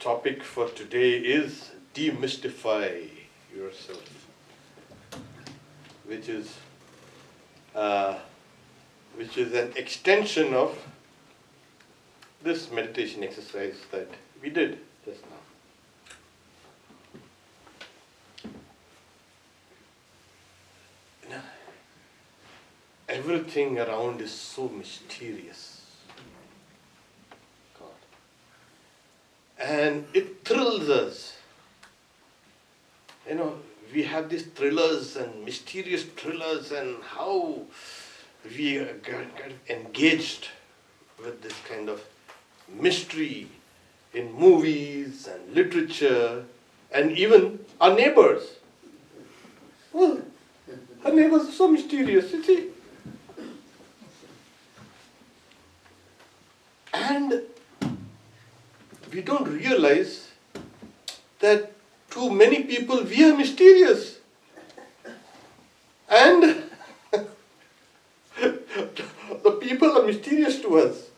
topic for today is demystify yourself, which is an extension of this meditation exercise that we did just now. Everything around is so mysterious. God. And it thrills us. We have these thrillers and mysterious thrillers, and how we are kind of engaged with this kind of mystery in movies and literature and even our neighbors. Well, our neighbors are so mysterious, you see. And we don't realize that to many people we are mysterious. And the people are mysterious to us.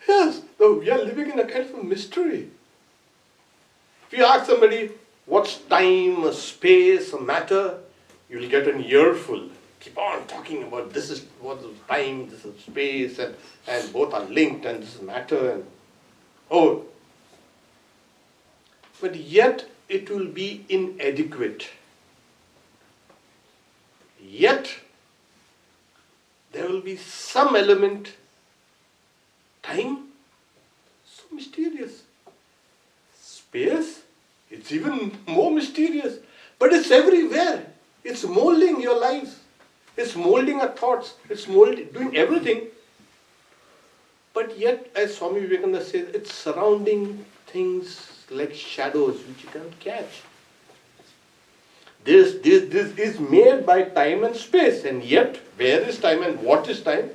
Yes, we are living in a kind of a mystery. If you ask somebody what's time, space, or matter, you will get an earful. Keep on talking about this is what is time, this is space, and both are linked, and this is matter, and but yet it will be inadequate. Yet there will be some element. Time, so mysterious. Space, it's even more mysterious. But it's everywhere. It's molding your lives. It's molding our thoughts. It's doing everything. But yet, as Swami Vivekananda says, it's surrounding things like shadows which you can't catch. This is made by time and space. And yet, where is time and what is time?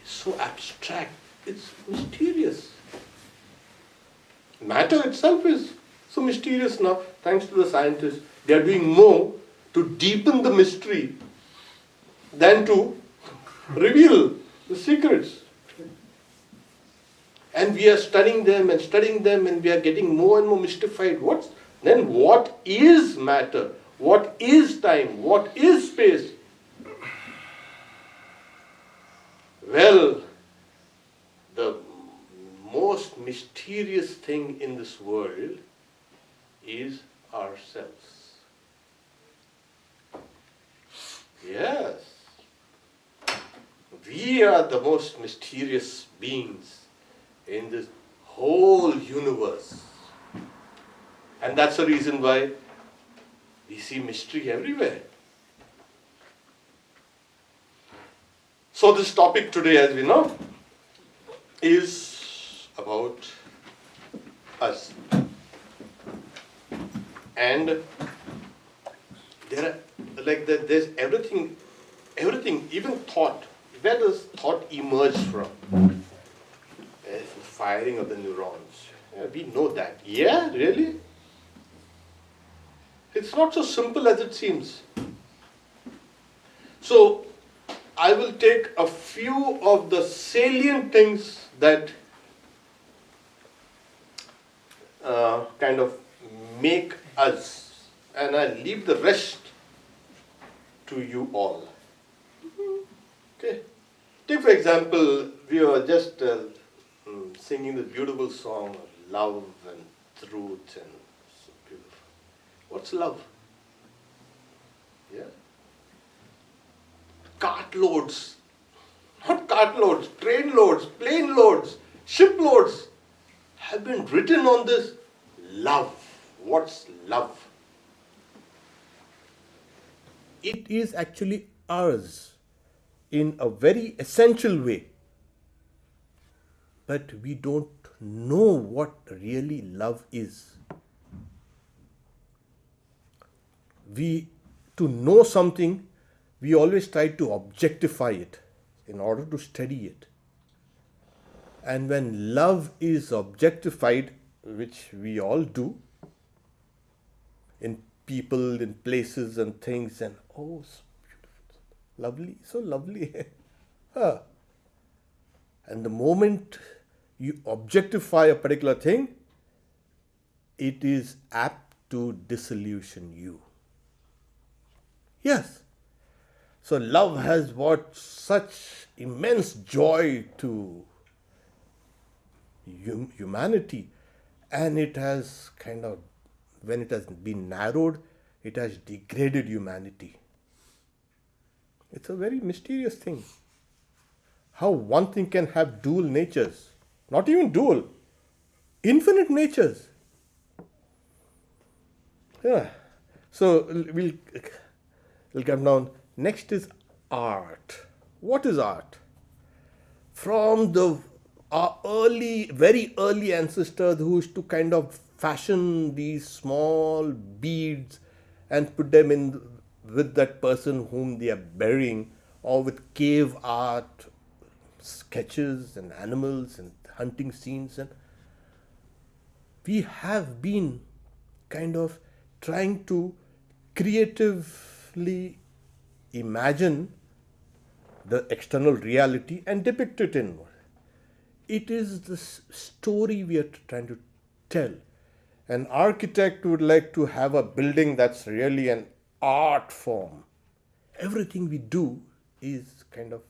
It's so abstract. It's mysterious. Matter itself is so mysterious now, thanks to the scientists. They are doing more to deepen the mystery than to reveal the secrets. And we are studying them, and we are getting more and more mystified. What is matter? What is time? What is space? Well, the most mysterious thing in this world is ourselves. Yes. We are the most mysterious beings in this whole universe. And that's the reason why we see mystery everywhere. So this topic today, as we know, is about us. And there's everything, even thought. Where does thought emerge from? It's the firing of the neurons. Yeah, we know that. Yeah, really? It's not so simple as it seems. So, I will take a few of the salient things that kind of make us, and I'll leave the rest to you all. Okay. Take for example, we were just singing the beautiful song of love and truth, and so beautiful. What's love? Yeah. Cartloads, not cartloads, train loads, plane loads, ship loads have been written on this love. What's love? It is actually ours in a very essential way. But we don't know what really love is. To know something, we always try to objectify it in order to study it. And when love is objectified, which we all do, in people, in places and things, and oh, so beautiful, lovely, so lovely. And the moment you objectify a particular thing, it is apt to disillusion you. Yes. So love has brought such immense joy to humanity, and it has kind of, when it has been narrowed, it has degraded humanity. It's a very mysterious thing. How one thing can have dual natures. Not even dual, infinite natures. Yeah. So we'll come down. Next is art. What is art? From our very early ancestors who used to kind of fashion these small beads and put them in with that person whom they are burying, or with cave art, sketches and animals and hunting scenes, and we have been kind of trying to creatively imagine the external reality and depict it in. It is the story we are trying to tell. An architect would like to have a building that's really an art form. Everything we do is kind of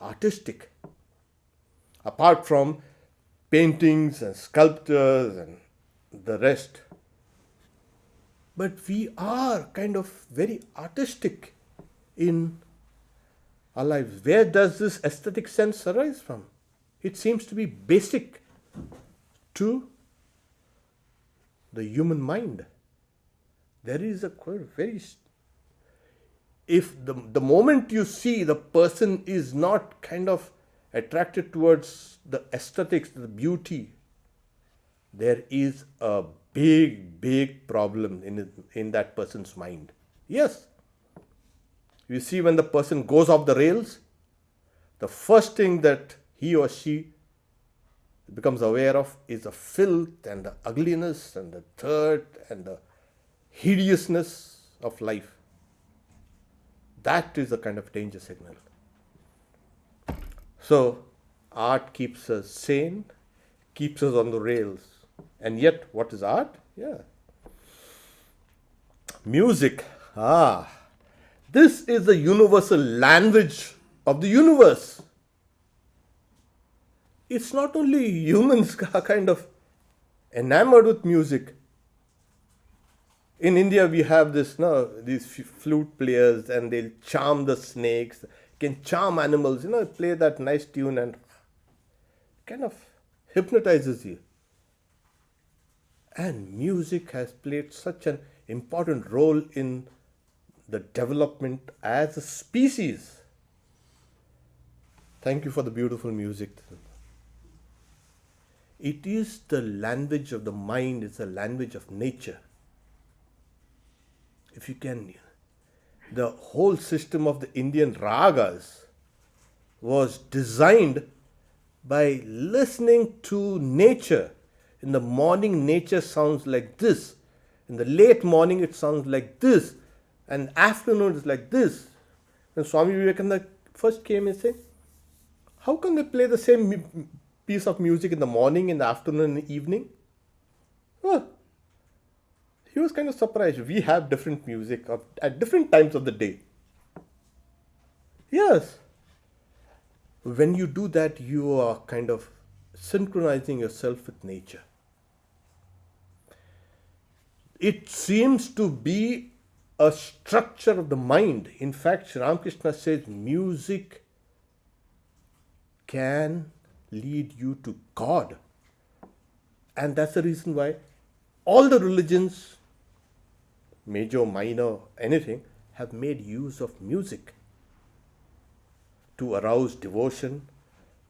artistic. Apart from paintings and sculptures and the rest. But we are kind of very artistic in our lives. Where does this aesthetic sense arise from? It seems to be basic to the human mind. There is a very... If the moment you see the person is not kind of attracted towards the aesthetics, the beauty, there is a big problem in that person's mind. Yes. You see, when the person goes off the rails, the first thing that he or she becomes aware of is the filth and the ugliness and the dirt and the hideousness of life. That is a kind of danger signal. So, art keeps us sane, keeps us on the rails. And yet, what is art? Yeah. Music. This is the universal language of the universe. It's not only humans are kind of enamored with music. In India, we have these flute players, and they'll charm the snakes, can charm animals, play that nice tune and kind of hypnotizes you. And music has played such an important role in the development as a species. Thank you for the beautiful music. It is the language of the mind, it's a language of nature. If you can, the whole system of the Indian ragas was designed by listening to nature. In the morning, nature sounds like this. In the late morning, it sounds like this. And afternoon, it's like this. And Swami Vivekananda first came and said, how can they play the same piece of music in the morning, in the afternoon, and the evening? Well, he was kind of surprised. We have different music at different times of the day. Yes. When you do that, you are kind of synchronizing yourself with nature. It seems to be a structure of the mind. In fact, Sri Ramakrishna says music can lead you to God. And that's the reason why all the religions, major, minor, anything, have made use of music to arouse devotion.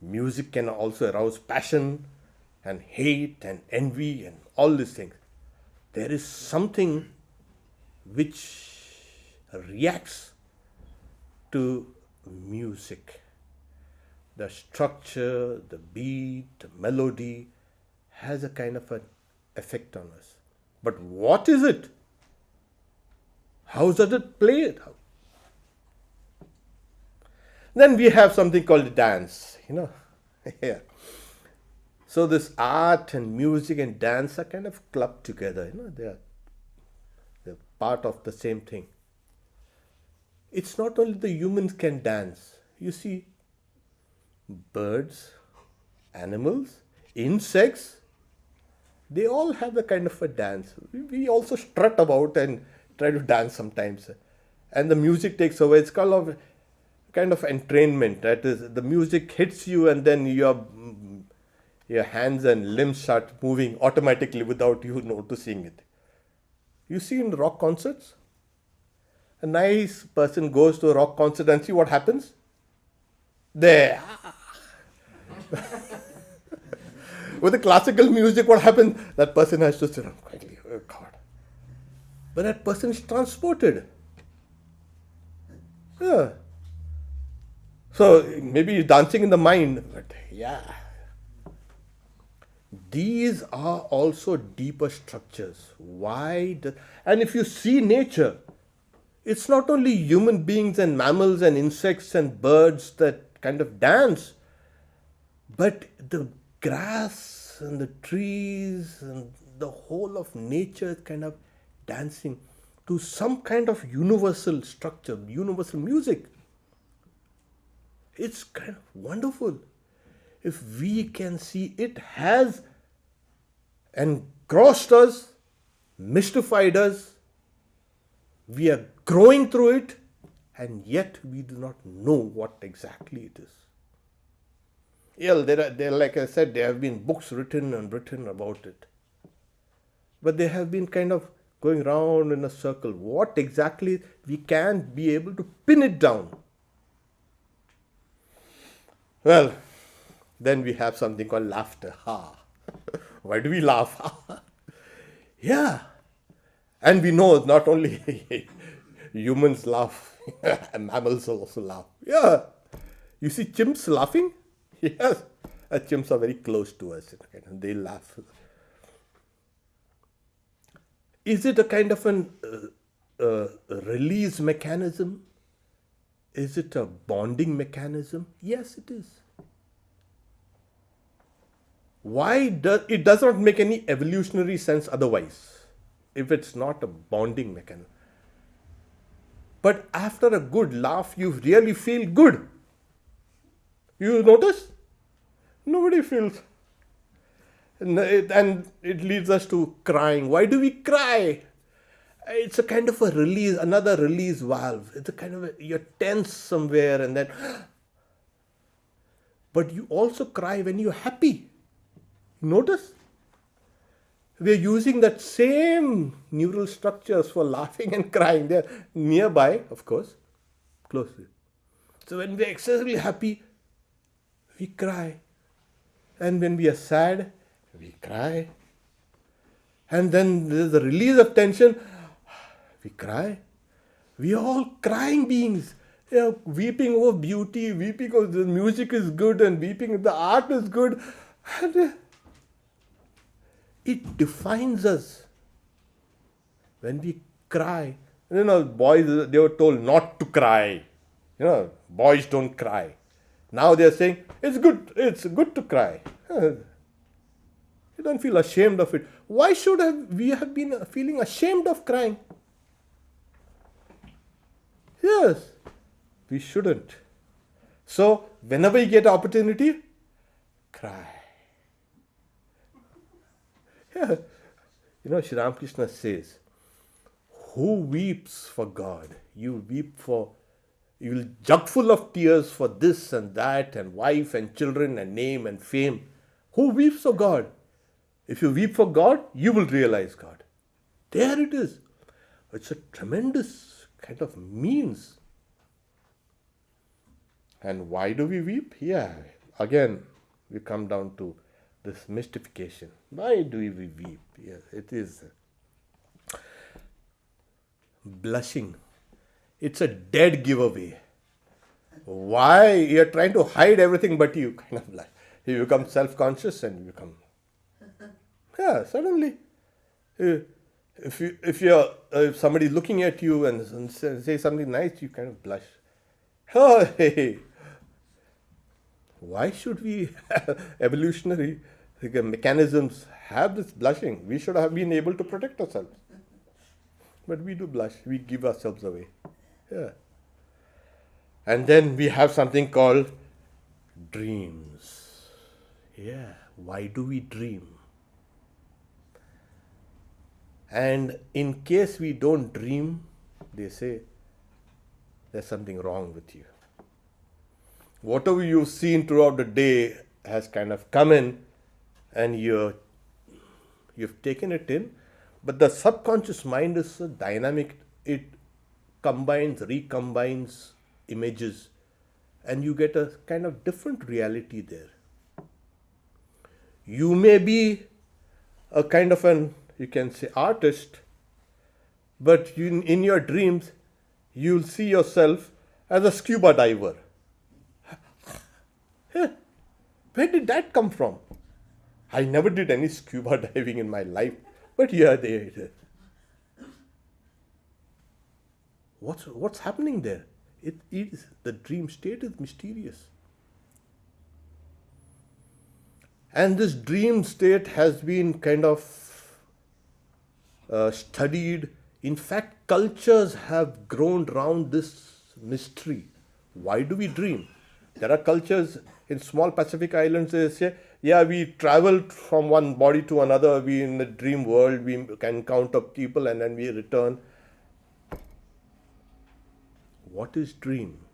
Music can also arouse passion and hate and envy and all these things. There is something which reacts to music. The structure, the beat, the melody has a kind of an effect on us. But what is it? How does it play it? Then we have something called dance, Yeah. So this art and music and dance are kind of clubbed together. They're part of the same thing. It's not only the humans can dance. You see, birds, animals, insects, they all have a kind of a dance. We also strut about and try to dance sometimes. And the music takes over. It's called a kind of entrainment. That is, the music hits you and then your hands and limbs start moving automatically without you noticing it. You see in rock concerts, a nice person goes to a rock concert and see what happens. There. With the classical music, what happens? That person has to sit down quietly. Oh God. But that person is transported. Yeah. So maybe he's dancing in the mind, but yeah. These are also deeper structures. And if you see nature, it's not only human beings and mammals and insects and birds that kind of dance, but the grass and the trees and the whole of nature is kind of dancing to some kind of universal structure, universal music. It's kind of wonderful. If we can see, it has engrossed us, mystified us, we are growing through it, and yet we do not know what exactly it is. Yeah, like I said, there have been books written about it. But they have been kind of going round in a circle. What exactly, we can't be able to pin it down. Well, then we have something called laughter. Ha! Why do we laugh? Yeah. And we know not only humans laugh, mammals also laugh. Yeah. You see chimps laughing? Yes. Chimps are very close to us. They laugh. Is it a kind of a release mechanism? Is it a bonding mechanism? Yes, it is. It does not make any evolutionary sense otherwise, if it's not a bonding mechanism. But after a good laugh, you really feel good. You notice? Nobody feels. And it leads us to crying. Why do we cry? It's a kind of a release, another release valve. It's a kind of you're tense somewhere and then. But you also cry when you're happy. Notice? We're using that same neural structures for laughing and crying. They're nearby, of course, closely. So when we're excessively happy, we cry. And when we are sad, we cry. And then there's a release of tension, we cry. We are all crying beings. Weeping over beauty, weeping over the music is good, and weeping if the art is good. And it defines us. When we cry, boys, they were told not to cry. Boys don't cry. Now they're saying, it's good to cry. You don't feel ashamed of it. Why should we have been feeling ashamed of crying? Yes, we shouldn't. So, whenever you get opportunity, cry. Yeah. Sri Ramakrishna says, who weeps for God? You will jug full of tears for this and that and wife and children and name and fame. Who weeps for God? If you weep for God, you will realize God. There it is. It's a tremendous kind of means. And why do we weep? Yeah, again, we come down to this mystification. Why do we weep? Yes, it is blushing. It's a dead giveaway. Why? You're trying to hide everything, but you kind of blush. You become self-conscious and you become... Yeah, suddenly. If somebody is looking at you and say something nice, you kind of blush. Oh, hey. Why should we evolutionary? The mechanisms have this blushing. We should have been able to protect ourselves. But we do blush. We give ourselves away. Yeah. And then we have something called dreams. Yeah. Why do we dream? And in case we don't dream, they say, there's something wrong with you. Whatever you've seen throughout the day has kind of come in and you've taken it in, but the subconscious mind is so dynamic, it recombines images, and you get a kind of different reality there. You may be a kind of you can say artist, but in your dreams, you'll see yourself as a scuba diver. Where did that come from? I never did any scuba diving in my life, but yeah, there it is. What's happening there? It is the dream state is mysterious. And this dream state has been kind of studied. In fact, cultures have grown around this mystery. Why do we dream? There are cultures in small Pacific islands, they say, yeah, we traveled from one body to another, we in the dream world, we can encounter people and then we return. What is dream?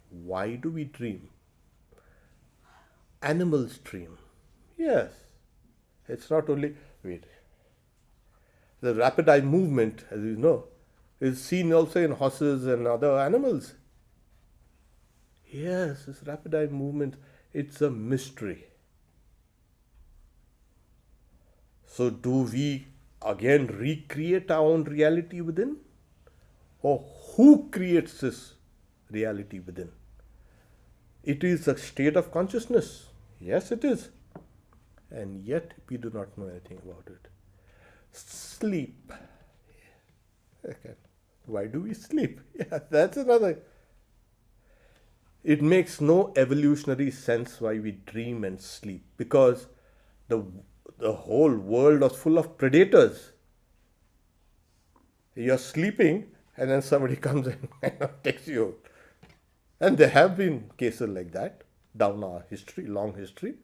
Why do we dream? Animals dream. Yes. It's not only, the rapid eye movement, as you know, is seen also in horses and other animals. Yes, this rapid eye movement, it's a mystery. So do we again recreate our own reality within? Or who creates this reality within? It is a state of consciousness. Yes, it is. And yet we do not know anything about it. Sleep. Okay. Why do we sleep? Yeah, that's another. It makes no evolutionary sense why we dream and sleep, because the whole world was full of predators. You're sleeping and then somebody comes and kind of takes you out. And there have been cases like that down our history, long history.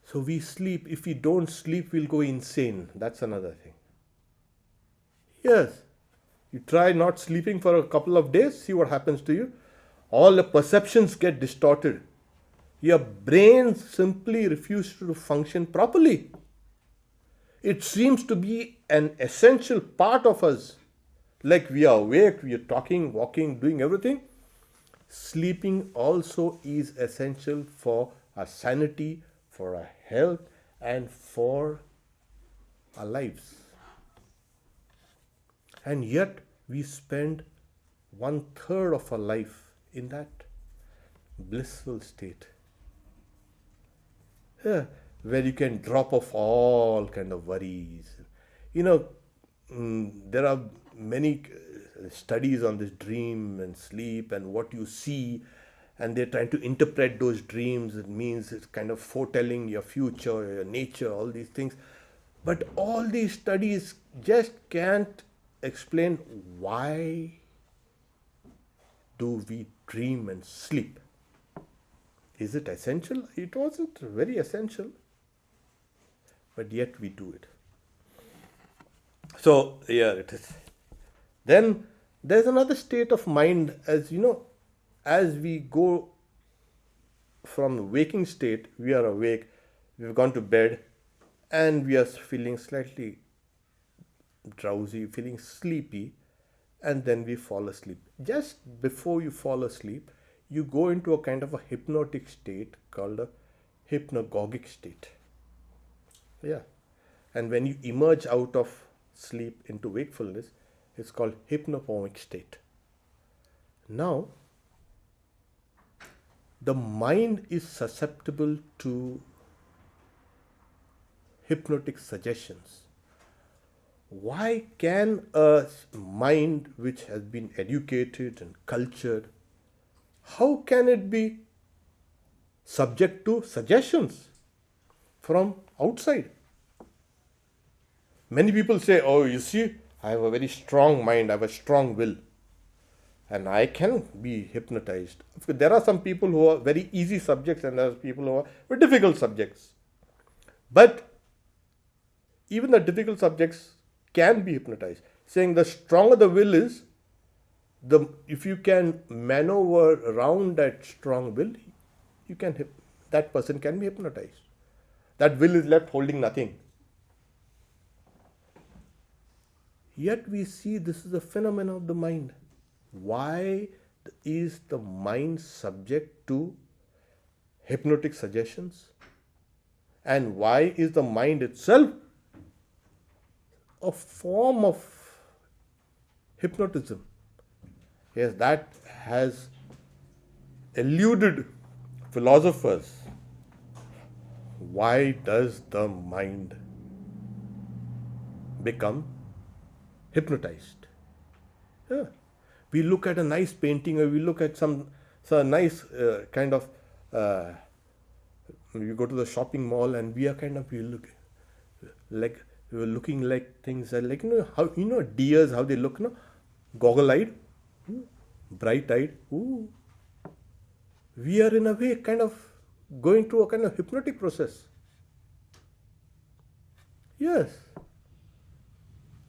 So we sleep. If we don't sleep, we'll go insane. That's another thing. Yes. You try not sleeping for a couple of days, see what happens to you. All the perceptions get distorted. Your brain simply refuses to function properly. It seems to be an essential part of us. Like we are awake, we are talking, walking, doing everything. Sleeping also is essential for our sanity, for our health, and for our lives. And yet we spend 1/3 of our life in that blissful state. Yeah, where you can drop off all kind of worries. There are many studies on this dream and sleep and what you see, and they're trying to interpret those dreams. It means it's kind of foretelling your future, your nature, all these things. But all these studies just can't explain why do we dream and sleep. Is it essential? It wasn't very essential, but yet we do it. So here it is. Then there's another state of mind, as you know, as we go from the waking state, we are awake, we've gone to bed, and we are feeling slightly drowsy, feeling sleepy, and then we fall asleep. Just before you fall asleep, you go into a kind of a hypnotic state called a hypnagogic state. Yeah. And when you emerge out of sleep into wakefulness, it's called hypnopomic state. Now, the mind is susceptible to hypnotic suggestions. Why can a mind which has been educated and cultured, how can it be subject to suggestions from outside. Many people say, oh, you see, I have a very strong mind, I have a strong will, and I can be hypnotized. Of course, there are some people who are very easy subjects and there are people who are very difficult subjects. But even the difficult subjects can be hypnotized. Saying the stronger the will is, if you can maneuver around that strong will, that person can be hypnotized. That will is left holding nothing. Yet we see this is a phenomenon of the mind. Why is the mind subject to hypnotic suggestions? And why is the mind itself a form of hypnotism? Yes, that has eluded philosophers. Why does the mind become hypnotized? Yeah. We look at a nice painting, or we look at some nice kind of. We go to the shopping mall, and we look like we're looking like things like how deers, how they look, goggle-eyed, bright-eyed. Ooh. We are in a way kind of going through a kind of hypnotic process. Yes.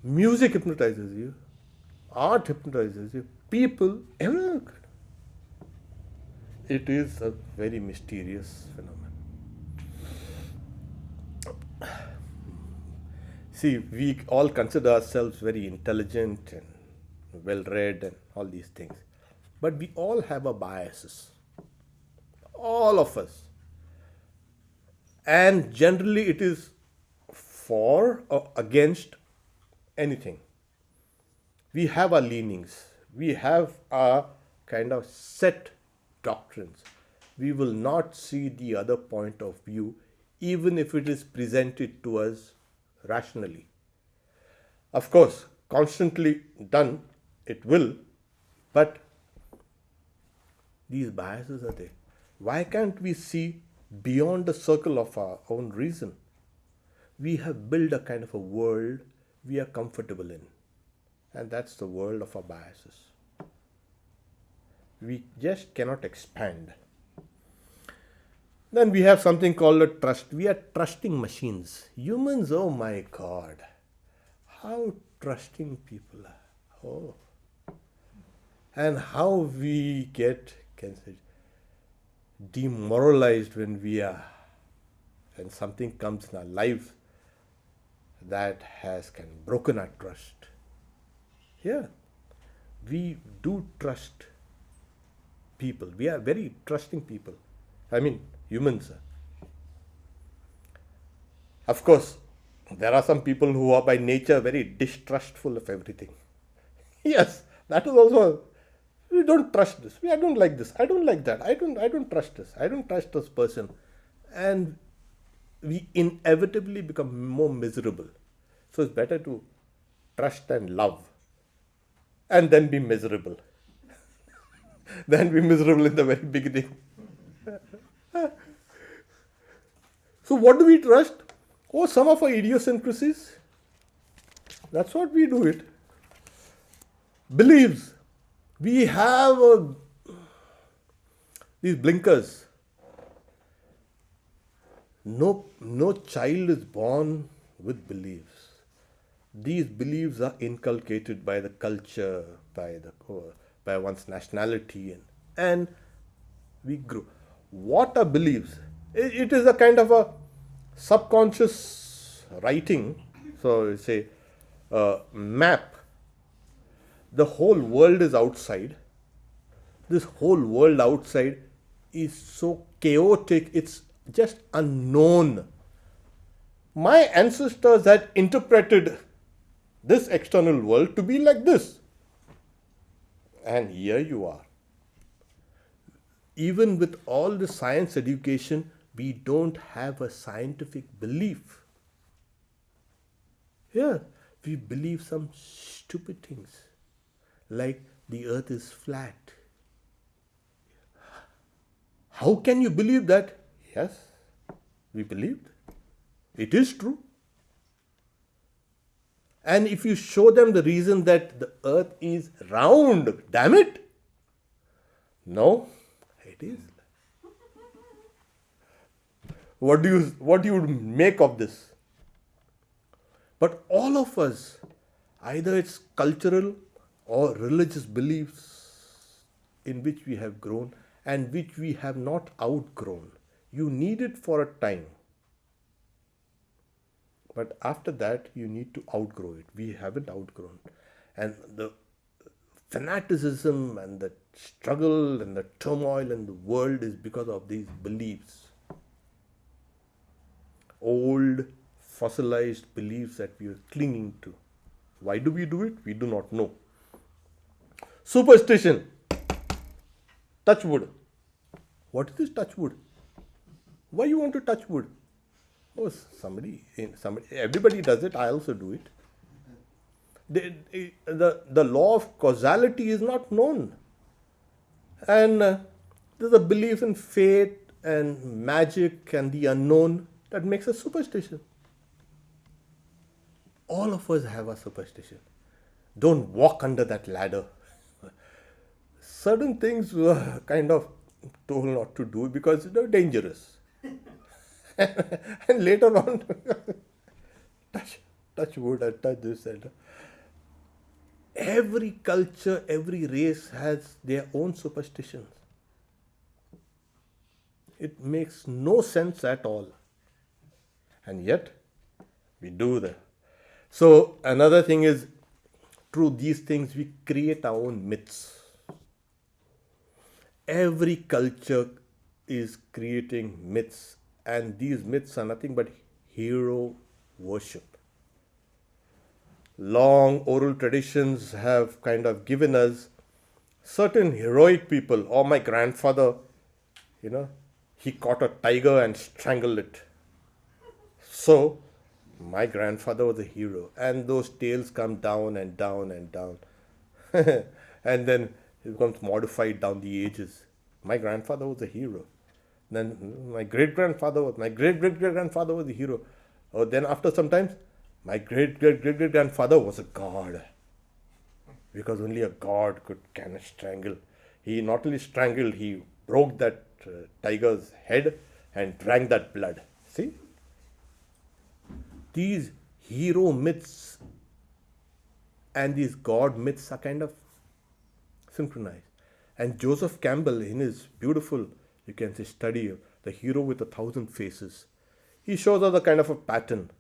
Music hypnotizes you. Art hypnotizes you. People, everyone. It is a very mysterious phenomenon. See, we all consider ourselves very intelligent and well-read and all these things. But we all have our biases. All of us. And generally it is for or against anything. We have our leanings. We have our kind of set doctrines. We will not see the other point of view, even if it is presented to us rationally. Of course, constantly done, it will, but these biases are there. Why can't we see beyond the circle of our own reason? We have built a kind of a world we are comfortable in, and that's the world of our biases. We just cannot expand. Then we have something called a trust. We are trusting machines. Humans, oh my God, how trusting people are. Oh. And how we get demoralized when something comes in our lives that has kind of broken our trust. Yeah, we do trust people. We are very trusting people. I mean, humans. Of course, there are some people who are by nature very distrustful of everything. Yes, that is also. We don't trust this. I don't like this. I don't like that. I don't trust this. I don't trust this person. And we inevitably become more miserable. So it's better to trust and love and then be miserable than be miserable in the very beginning. So what do we trust? Oh, some of our idiosyncrasies. That's what we do it. Beliefs. We have these blinkers. No child is born with beliefs. These beliefs are inculcated by the culture, by one's nationality, and we grow. What are beliefs? It is a kind of a subconscious writing. So say map. The whole world is outside. This whole world outside is so chaotic, it's just unknown. My ancestors had interpreted this external world to be like this. And here you are. Even with all the science education, we don't have a scientific belief. Yeah, we believe some stupid things. Like the earth is flat. How can you believe that? Yes, we believed. It is true. And if you show them the reason that the earth is round, damn it, no, it is. What do you make of this? But all of us, either it's cultural or religious beliefs in which we have grown and which we have not outgrown. You need it for a time. But after that, you need to outgrow it. We haven't outgrown. And the fanaticism and the struggle and the turmoil in the world is because of these beliefs. Old, fossilized beliefs that we are clinging to. Why do we do it? We do not know. Superstition. Touch wood. What is this touch wood? Why you want to touch wood? Oh, somebody, everybody does it. I also do it. The law of causality is not known. And there's a belief in fate and magic and the unknown that makes us superstition. All of us have a superstition. Don't walk under that ladder. Certain things were kind of told not to do because they're dangerous. And later on, touch wood and touch this and that. Every culture, every race has their own superstitions. It makes no sense at all. And yet, we do that. So, another thing is, through these things, we create our own myths. Every culture is creating myths. And these myths are nothing but hero worship. Long oral traditions have kind of given us certain heroic people. Oh, my grandfather, he caught a tiger and strangled it. So, my grandfather was a hero. And those tales come down and down and down. And then it becomes modified down the ages. My grandfather was a hero. Then my great-great-great-grandfather was a hero. Oh, then after some time, my great-great-great-great-grandfather was a god. Because only a god can strangle. He not only strangled, he broke that tiger's head and drank that blood. See? These hero myths and these god myths are kind of synchronized. And Joseph Campbell, in his beautiful, you can say, study of the hero with 1,000 faces, he shows us a kind of a pattern.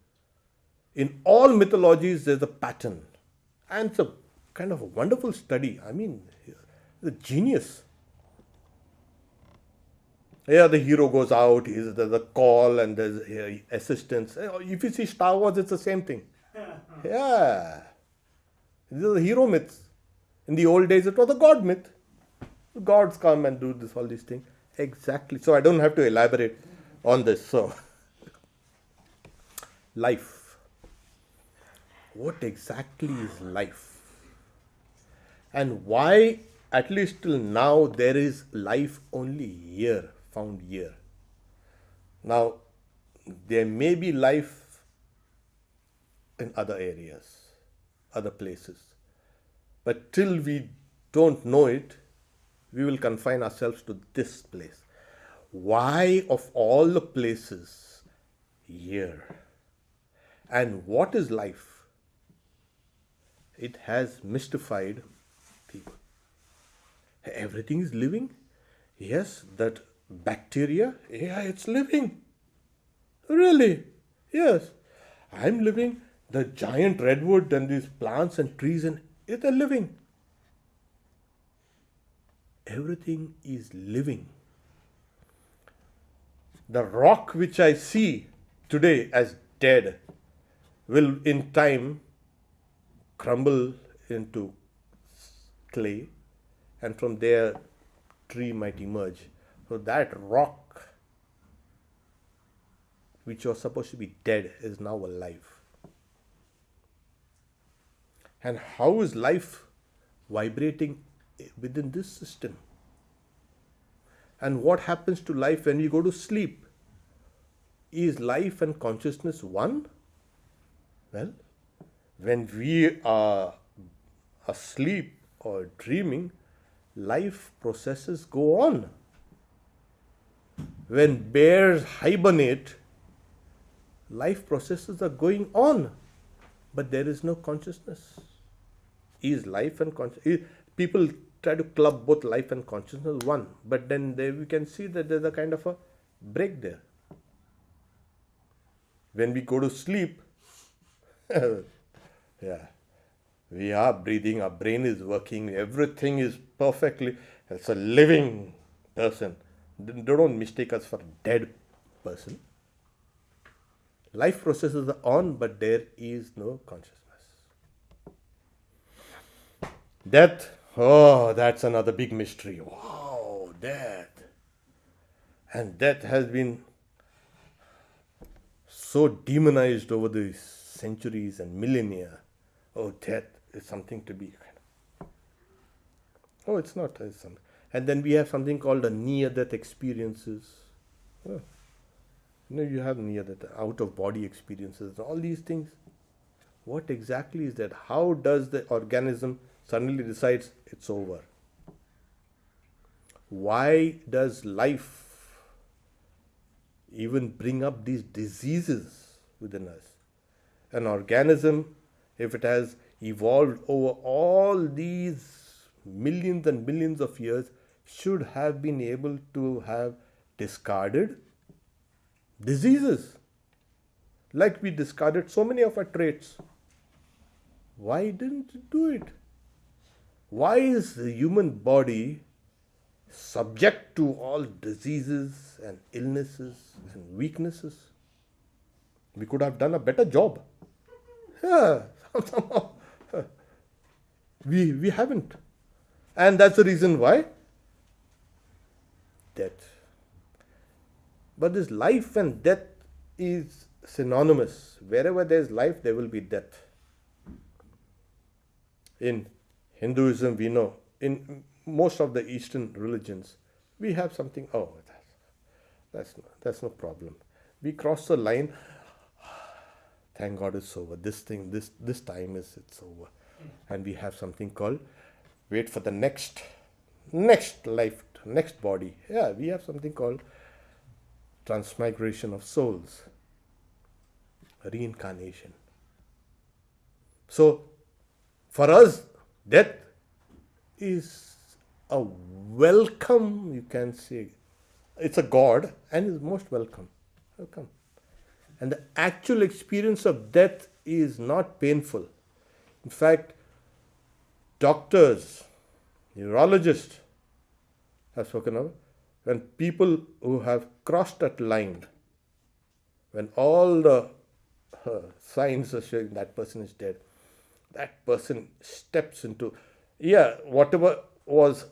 In all mythologies, there's a pattern. And it's a kind of a wonderful study. I mean, it's a genius. Yeah, the hero goes out, there's a call and there's assistance. If you see Star Wars, it's the same thing. Yeah. These are the hero myths. In the old days, it was a god myth. The gods come and do all these things. Exactly. So I don't have to elaborate on this. So, life. What exactly is life? And why, at least till now, there is life only here, found here? Now, there may be life in other areas, other places. But till we don't know it, we will confine ourselves to this place. Why, of all the places, here? And what is life? It has mystified people. Everything is living. Yes, that bacteria, yeah, it's living. Really? Yes. I'm living. The giant redwood and these plants and trees, and they're living. Everything is living. The rock which I see today as dead will in time crumble into clay, and from there tree might emerge. So that rock which was supposed to be dead is now alive. And how is life vibrating within this system? And what happens to life when we go to sleep? Is life and consciousness one? Well, when we are asleep or dreaming, life processes go on. When bears hibernate, life processes are going on, but there is no consciousness. Is life and consciousness? People try to club both life and consciousness one, but then we can see that there's a kind of a break there. When we go to sleep, we are breathing, our brain is working, everything is perfectly, it's a living person. Don't mistake us for a dead person. Life processes are on, but there is no consciousness. Death, that's another big mystery. Wow, death. And death has been so demonized over the centuries and millennia. Death is something to be. It's not. It's something. And then we have something called a near-death experiences. You have near-death, out-of-body experiences, all these things. What exactly is that? How does the organism suddenly decides it's over? Why does life even bring up these diseases within us? An organism, if it has evolved over all these millions and billions of years, should have been able to have discarded diseases. Like we discarded so many of our traits. Why didn't it do it? Why is the human body subject to all diseases and illnesses and weaknesses? We could have done a better job. We haven't. And that's the reason why. Death. But this life and death is synonymous. Wherever there is life, there will be death. In Hinduism, we know, in most of the Eastern religions, we have something, that's no problem. We cross the line, thank God it's over. This time it's over. And we have something called, wait for the next life, next body. We have something called transmigration of souls, reincarnation. So, for us, death is a welcome, you can say. It's a God and is most welcome. Welcome. And the actual experience of death is not painful. In fact, doctors, neurologists have spoken of when people who have crossed that line, when all the signs are showing that person is dead, that person steps into, whatever was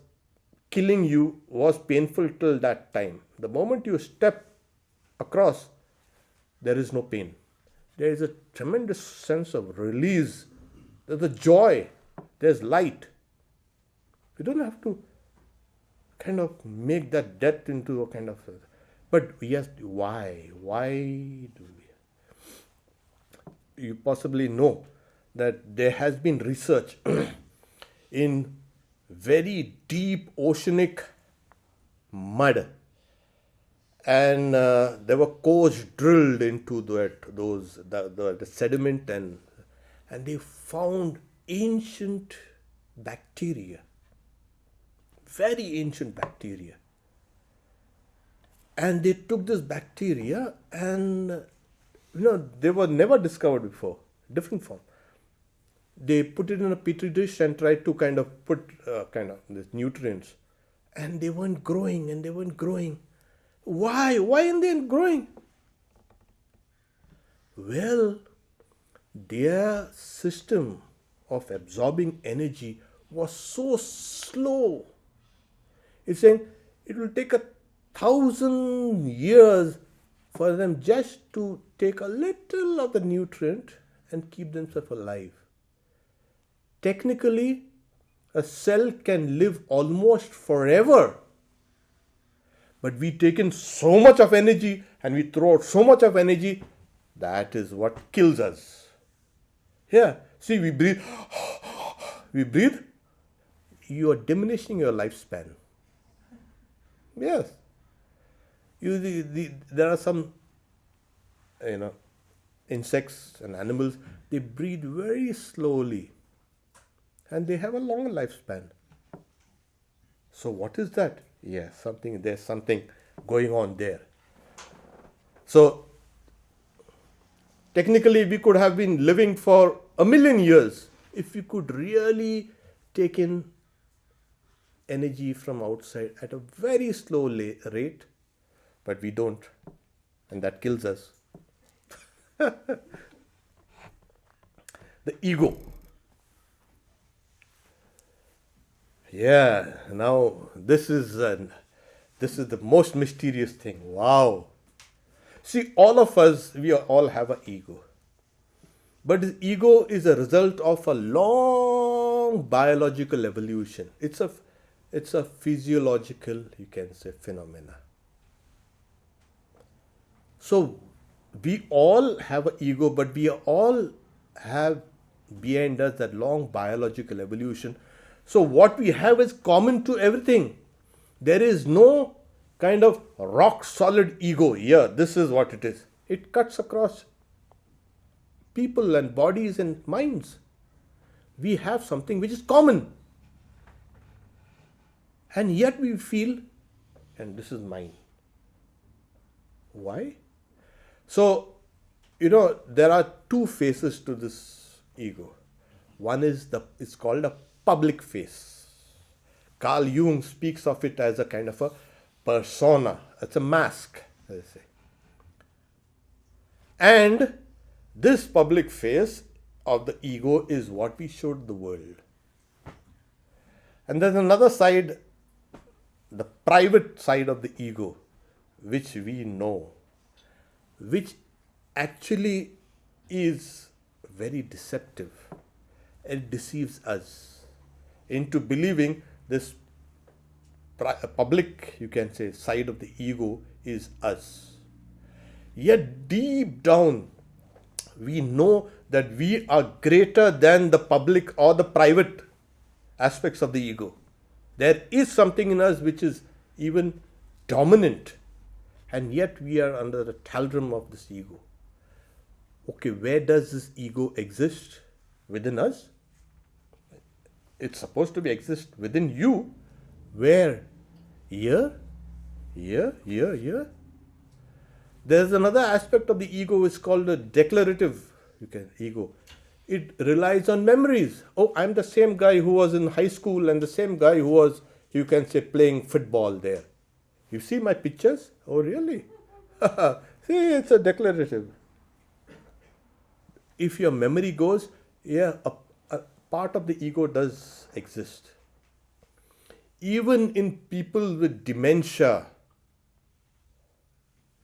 killing you was painful till that time. The moment you step across, there is no pain. There is a tremendous sense of release. There's a joy. There's light. You don't have to kind of make that death into a kind of... But yes, why? Why do we? You possibly know that there has been research in very deep oceanic mud, and there were cores drilled into the sediment, and they found ancient bacteria, very ancient bacteria. And they took this bacteria and, they were never discovered before, different form. They put it in a petri dish and tried to kind of put these nutrients. And they weren't growing and they weren't growing. Why? Why aren't they growing? Well, their system of absorbing energy was so slow. It's saying it will take 1,000 years for them just to take a little of the nutrient and keep themselves alive. Technically, a cell can live almost forever, But we take in so much of energy and we throw out so much of energy, that is what kills us. Yeah, see, we breathe, you are diminishing your lifespan. Yes. There are some, insects and animals, they breathe very slowly and they have a long lifespan. So what is that? Yeah, there's something going on there. So technically we could have been living for 1,000,000 years if we could really take in energy from outside at a very slow rate, but we don't, and that kills us. The ego. Yeah, now this is the most mysterious thing. Wow. See, all of us, we all have an ego. But the ego is a result of a long biological evolution. It's a physiological, you can say, phenomena. So we all have an ego, but we all have behind us that long biological evolution. So what we have is common to everything. There is no kind of rock solid ego here. This is what it is. It cuts across people and bodies and minds. We have something which is common. And yet we feel, and this is mine. Why? So, there are two faces to this ego. One is it's called a public face. Carl Jung speaks of it as a kind of a persona. It's a mask, as they say. And this public face of the ego is what we showed the world. And there's another side, the private side of the ego, which we know, which actually is very deceptive. It deceives us into believing this public, you can say, side of the ego is us. Yet deep down, we know that we are greater than the public or the private aspects of the ego. There is something in us which is even dominant, and yet we are under the tantrum of this ego. Okay, where does this ego exist? Within us? It's supposed to exist within you. Where? Here? There's another aspect of the ego which is called the declarative ego. It relies on memories. Oh, I'm the same guy who was in high school and the same guy who was, you can say, playing football there. You see my pictures? Oh, really? See, it's a declarative. If your memory goes, yeah, a part of the ego does exist. Even in people with dementia,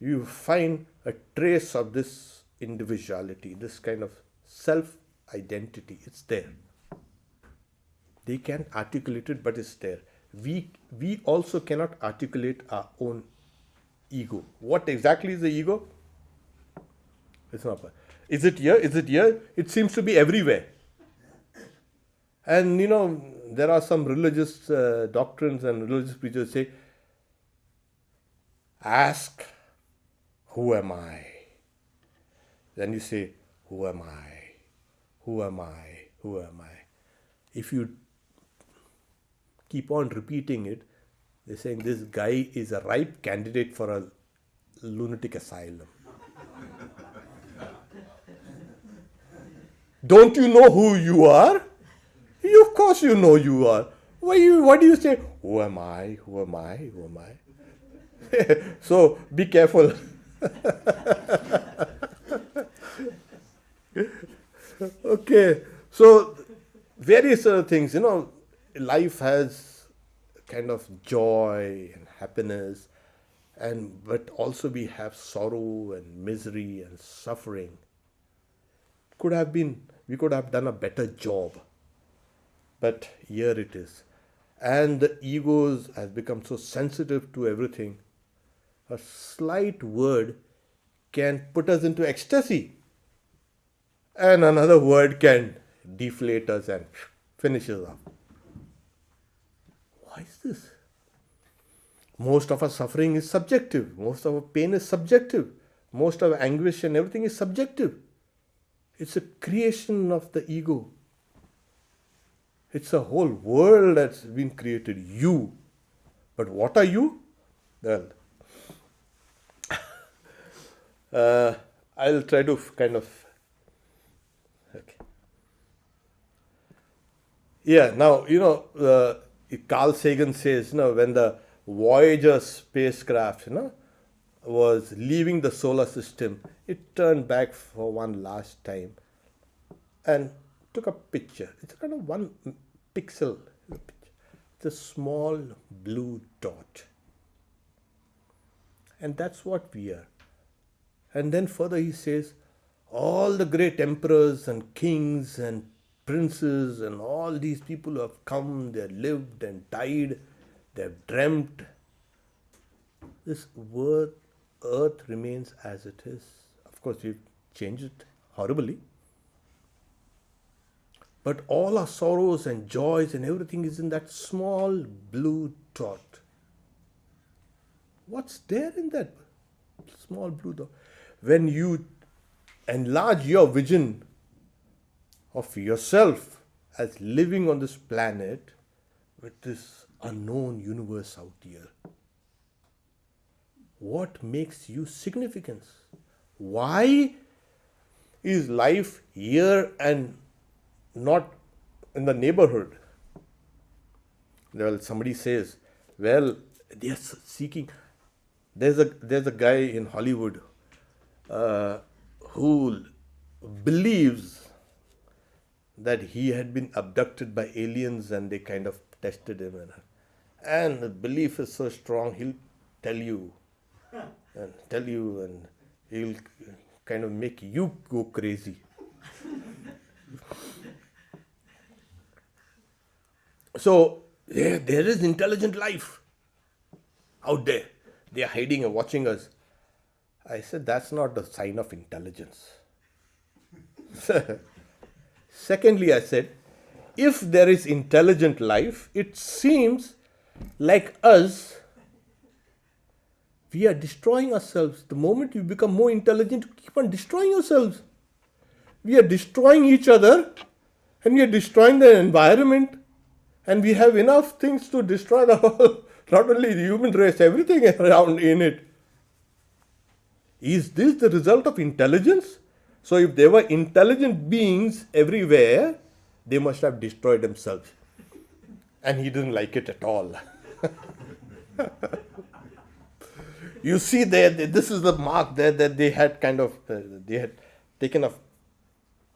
you find a trace of this individuality, this kind of self-identity. It's there. They can't articulate it, but it's there. We also cannot articulate our own ego. What exactly is the ego? It's not. Is it here? Is it here? It seems to be everywhere. And there are some religious doctrines and religious preachers say, ask, who am I? Then you say, who am I? Who am I? Who am I? If you keep on repeating it, they're saying this guy is a ripe candidate for a lunatic asylum. Don't you know who you are? Of course you know you are. Why do you say, who am I? Who am I? Who am I? So be careful. Okay, so various other things, life has kind of joy and happiness, but also we have sorrow and misery and suffering. We could have done a better job, but here it is. And the ego has become so sensitive to everything A slight word can put us into ecstasy, and another word can deflate us and finish us off. Why is this? Most of our suffering is subjective. Most of our pain is subjective. Most of our anguish and everything is subjective. It's a creation of the ego. It's a whole world that's been created. You. But what are you? Well, I'll try to kind of... Okay. Yeah, now, Carl Sagan says, when the Voyager spacecraft, was leaving the solar system, it turned back for one last time and took a picture. It's kind of 1 pixel picture. It's a small blue dot. And that's what we are. And then further he says, all the great emperors and kings and princes and all these people who have come, they have lived and died, they have dreamt. This word, earth remains as it is. Of course, we've changed it horribly. But all our sorrows and joys and everything is in that small blue dot. What's there in that small blue dot? When you enlarge your vision of yourself as living on this planet with this unknown universe out here, what makes you significance? Why is life here and not in the neighborhood? Well, somebody says, well, they are seeking. There's a guy in Hollywood who believes that he had been abducted by aliens and they kind of tested him. And the belief is so strong, he'll tell you, and he'll kind of make you go crazy. So, there is intelligent life out there. They are hiding and watching us. I said, that's not a sign of intelligence. Secondly, I said, if there is intelligent life, it seems like us, we are destroying ourselves. The moment we become more intelligent, we keep on destroying ourselves. We are destroying each other, and we are destroying the environment, and we have enough things to destroy the whole, not only the human race, everything around in it. Is this the result of intelligence? So if there were intelligent beings everywhere, they must have destroyed themselves. And he didn't like it at all. You see there, this is the mark there that they had kind of, they had taken a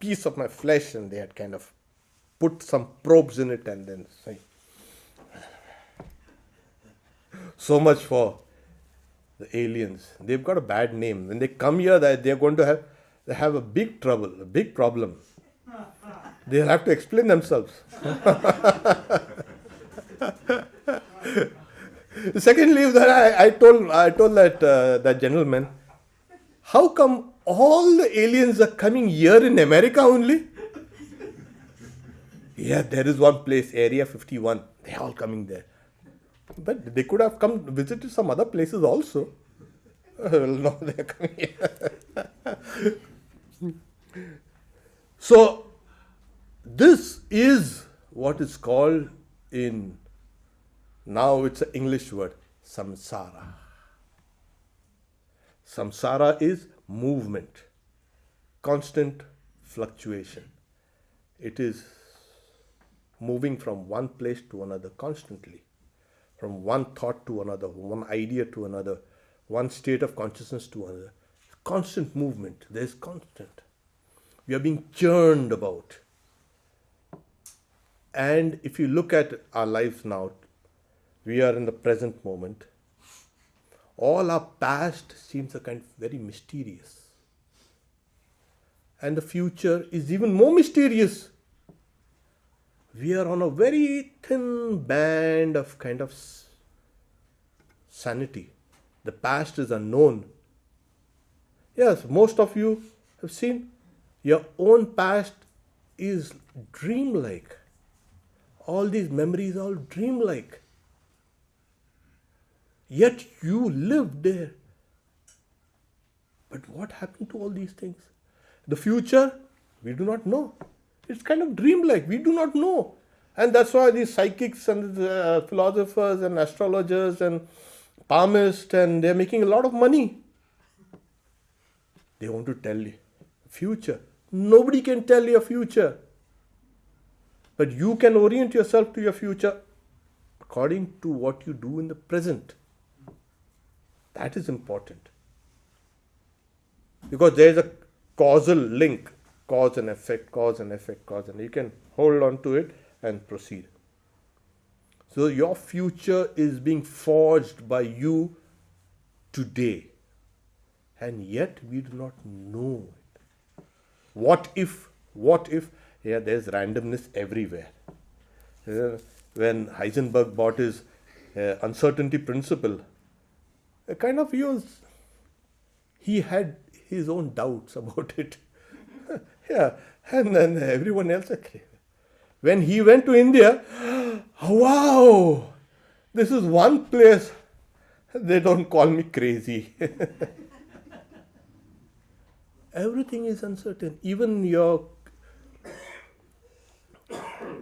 piece of my flesh and they had kind of put some probes in it and then say, so much for the aliens. They've got a bad name. When they come here, they're going to have a big trouble, a big problem. They'll have to explain themselves. Secondly, I told that gentleman, how come all the aliens are coming here in America only? Yeah, there is one place, Area 51. They're all coming there. But they could have come visited some other places also. Well, no, they're coming here. So, this is what is called now it's an English word, samsara. Samsara is movement, constant fluctuation. It is moving from one place to another constantly, from one thought to another, one idea to another, one state of consciousness to another. Constant movement, there is constant. We are being churned about. And if you look at our lives now, we are in the present moment. All our past seems a kind of very mysterious. And the future is even more mysterious. We are on a very thin band of kind of sanity. The past is unknown. Yes, most of you have seen your own past is dreamlike. All these memories are all dreamlike. Yet you lived there. But what happened to all these things? The future, we do not know. It's kind of dreamlike. We do not know. And that's why these psychics and philosophers and astrologers and palmists, and they're making a lot of money. They want to tell you future. Nobody can tell your future. But you can orient yourself to your future according to what you do in the present. That is important. Because there is a causal link, cause and effect, cause and effect, cause and you can hold on to it and proceed. So your future is being forged by you today. And yet we do not know it. What if, yeah, there's randomness everywhere. When Heisenberg bought his uncertainty principle, kind of he had his own doubts about it. Yeah, and then everyone else agreed. When he went to India, wow, this is one place they don't call me crazy. Everything is uncertain. Even your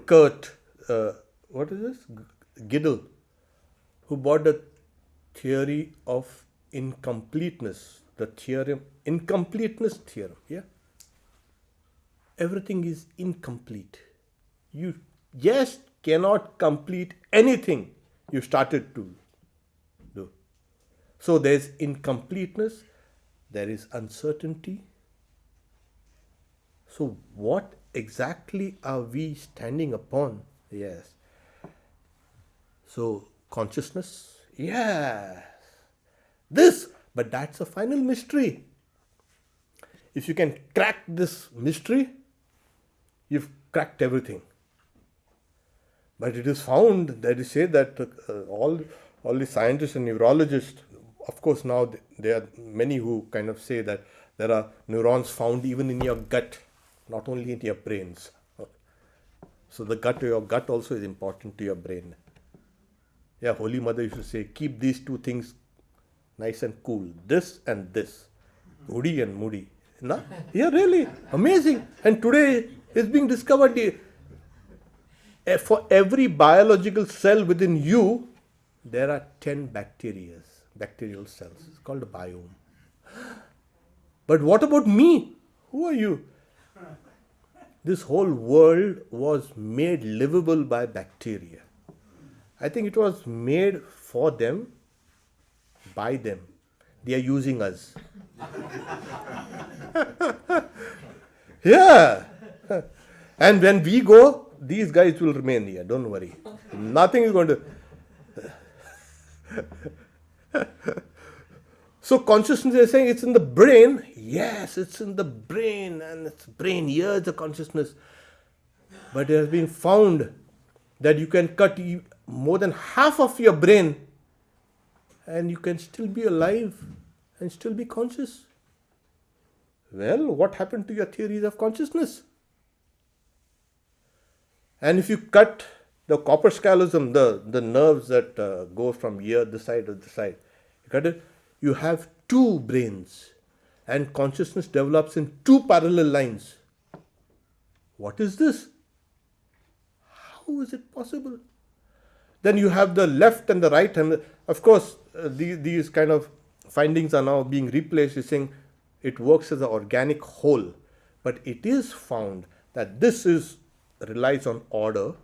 Kurt, what is this? Gödel, who bought the theory of incompleteness, the theorem, incompleteness theorem, yeah? Everything is incomplete. You just cannot complete anything you started to do. So there's incompleteness, there is uncertainty. So what exactly are we standing upon? Yes. So consciousness, yes. This, but that's a final mystery. If you can crack this mystery, you've cracked everything. But it is found that they say that all the scientists and neurologists, of course now there are many who kind of say that there are neurons found even in your gut, not only in your brains. So the gut, your gut also is important to your brain. Yeah, Holy Mother used to say, keep these two things nice and cool, this and this, Udi and Mudi. No? Yeah, really, amazing. And today it's being discovered. For every biological cell within you, there are 10 bacterial cells. It's called a biome. But what about me? Who are you? This whole world was made livable by bacteria. I think it was made for them, by them. They are using us. Yeah. And when we go, these guys will remain here. Don't worry. Nothing is going to... So consciousness is saying it's in the brain. Yes, it's in the brain. And it's brain, here's the consciousness. But it has been found that you can cut more than half of your brain and you can still be alive and still be conscious. Well, what happened to your theories of consciousness? And if you cut the corpus callosum, the nerves that go from here, this side, to this side, you cut it, you have two brains and consciousness develops in two parallel lines. What is this? How is it possible? Then you have the left and the right, and of course these kind of findings are now being replaced, saying it works as an organic whole. But it is found that this relies on order,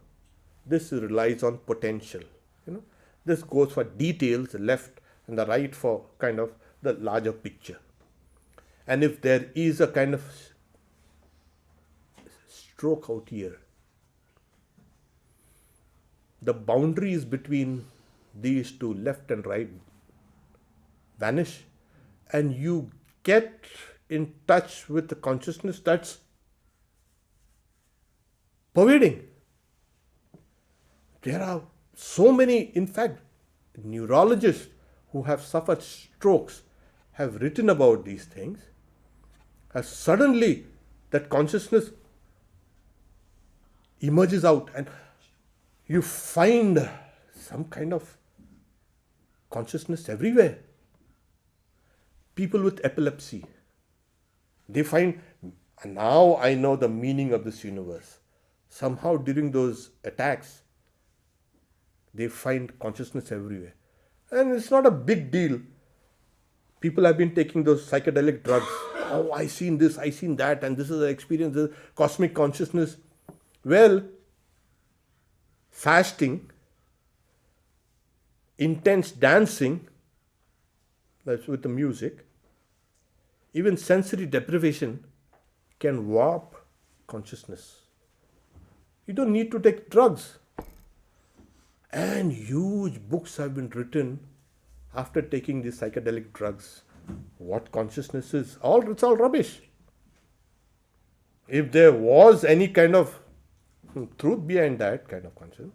this relies on potential. This goes for details, the left and the right for kind of the larger picture. And if there is a kind of stroke out here, the boundaries between these two, left and right, vanish, and you get in touch with the consciousness that's pervading. There are so many, in fact, neurologists who have suffered strokes have written about these things, as suddenly that consciousness emerges out and you find some kind of consciousness everywhere. People with epilepsy, they find, now I know the meaning of this universe. Somehow during those attacks, they find consciousness everywhere. And it's not a big deal. People have been taking those psychedelic drugs. Oh, I seen this, I seen that, and this is the experience of cosmic consciousness. Well, fasting, intense dancing, that's with the music, even sensory deprivation can warp consciousness. You don't need to take drugs. And huge books have been written after taking these psychedelic drugs. What consciousness is? It's all rubbish. If there was any kind of truth behind that kind of consciousness,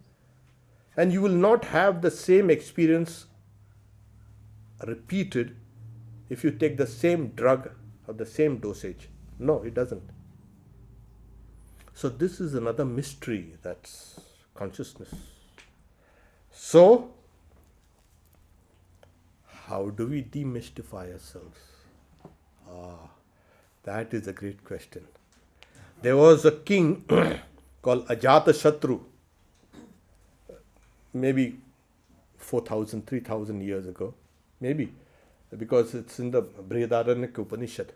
and you will not have the same experience repeated if you take the same drug or the same dosage. No, it doesn't. So this is another mystery, that's consciousness. So, how do we demystify ourselves? That is a great question. There was a king called Ajatashatru, maybe 4,000, 3,000 years ago, maybe, because it's in the Brihadaranyaka Upanishad.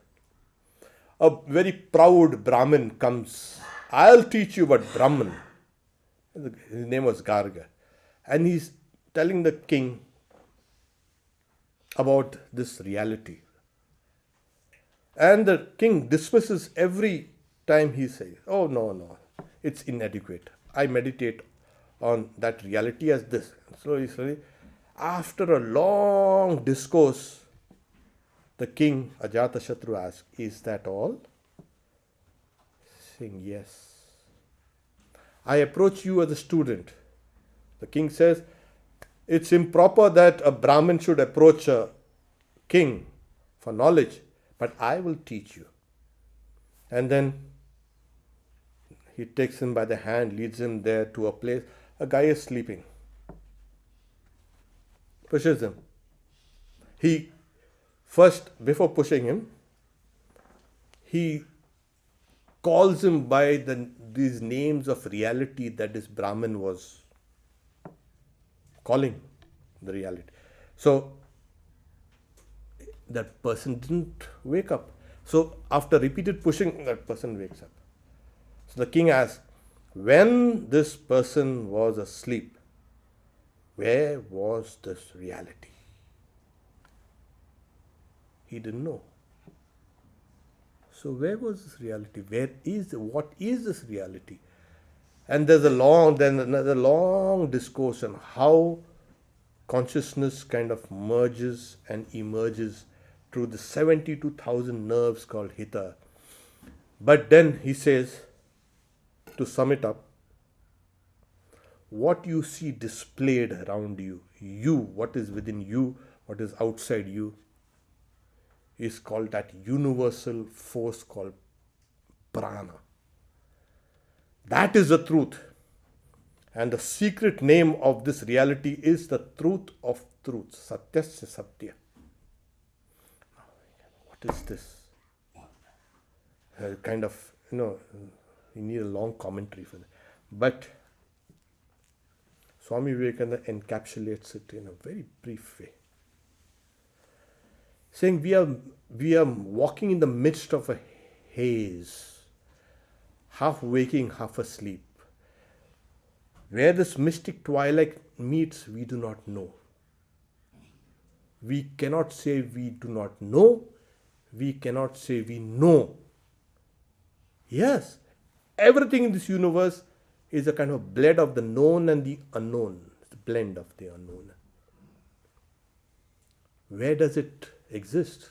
A very proud Brahmin comes. I'll teach you about Brahman. His name was Garga. And he's telling the king about this reality. And the king dismisses every time he says, oh, no, it's inadequate. I meditate on that reality as this. Slowly, after a long discourse, the king, Ajatashatru, asks, is that all? Saying, yes. I approach you as a student. The king says, it's improper that a Brahmin should approach a king for knowledge, but I will teach you. And then he takes him by the hand, leads him there to a place. A guy is sleeping. Pushes him. He first, before pushing him, he calls him by these names of reality that this Brahmin was calling the reality. So that person didn't wake up. So after repeated pushing, that person wakes up. So the king asks, when this person was asleep, where was this reality? He didn't know. So where was this reality? What is this reality? And there's another long discourse on how consciousness kind of merges and emerges through the 72,000 nerves called Hita. But then he says, to sum it up, what you see displayed around you, what is within you, what is outside you, is called that universal force called prana. That is the truth. And the secret name of this reality is the truth of truths. Satyasya Satya. What is this? Kind of, you need a long commentary for that. But Swami Vivekananda encapsulates it in a very brief way. Saying we are walking in the midst of a haze, half waking, half asleep. Where this mystic twilight meets, we do not know. We cannot say we do not know. We cannot say we know. Yes, everything in this universe is a kind of blend of the known and the unknown. The blend of the unknown. Where does it exist?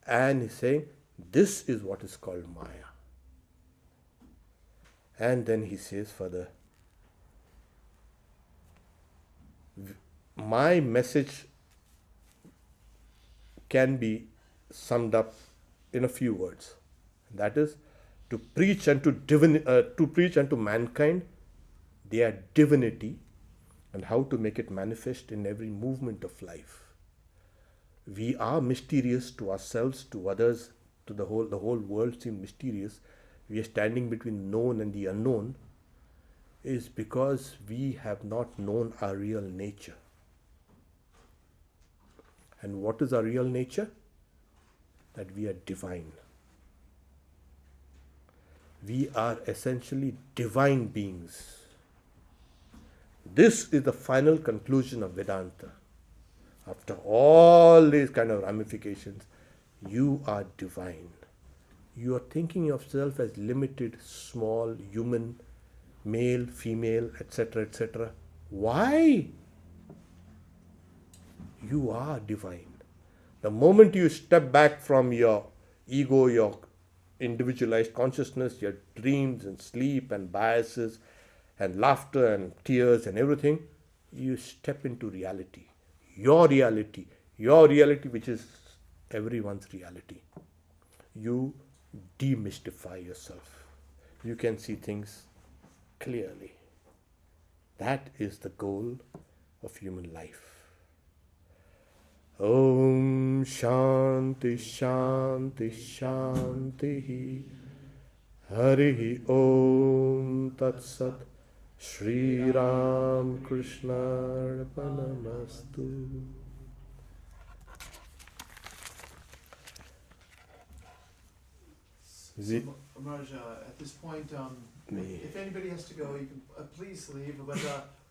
And he's saying, this is what is called Maya. And then he says further, my message can be summed up in a few words. That is, to preach unto mankind their divinity and how to make it manifest in every movement of life. We are mysterious to ourselves, to others, to the whole world seems mysterious. We are standing between the known and the unknown, is because we have not known our real nature. And what is our real nature? That we are divine. We are essentially divine beings. This is the final conclusion of Vedanta. After all these kind of ramifications, you are divine. You are thinking of yourself as limited, small, human, male, female, etc., etc. Why? You are divine. The moment you step back from your ego, your individualized consciousness, your dreams and sleep and biases and laughter and tears and everything, you step into reality. Your reality which is everyone's reality. You demystify yourself. You can see things clearly. That is the goal of human life. Om Shanti Shanti Shanti Hari Om Tat Sat Shri Ram Krishna Arpanamastu. Maharaj, at this point, if anybody has to go, you can please leave, but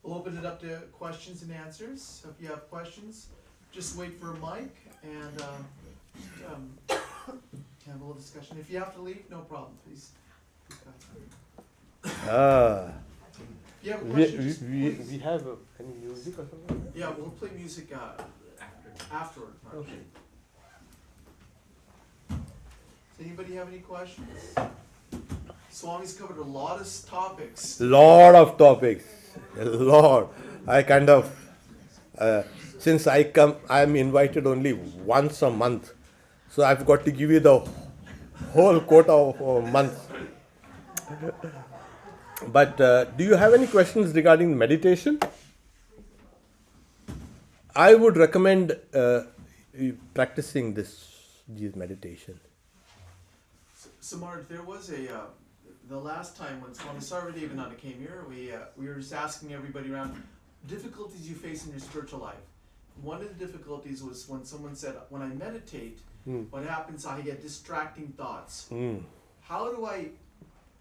we'll open it up to questions and answers. So if you have questions, just wait for a mic and have a little discussion. If you have to leave, no problem. Please go. If you have a question, we have any music or something? Yeah, we'll play music afterward. Okay. Does anybody have any questions? Swami's covered a lot of topics. Lot of topics. A lot. I kind of, since I'm invited only once a month. So I've got to give you the whole quota of a month. But do you have any questions regarding meditation? I would recommend practicing these meditation. So Mark, there was the last time when Swami Satyamayananda came here, we were just asking everybody around difficulties you face in your spiritual life. One of the difficulties was when someone said, when I meditate, what happens, I get distracting thoughts. How do I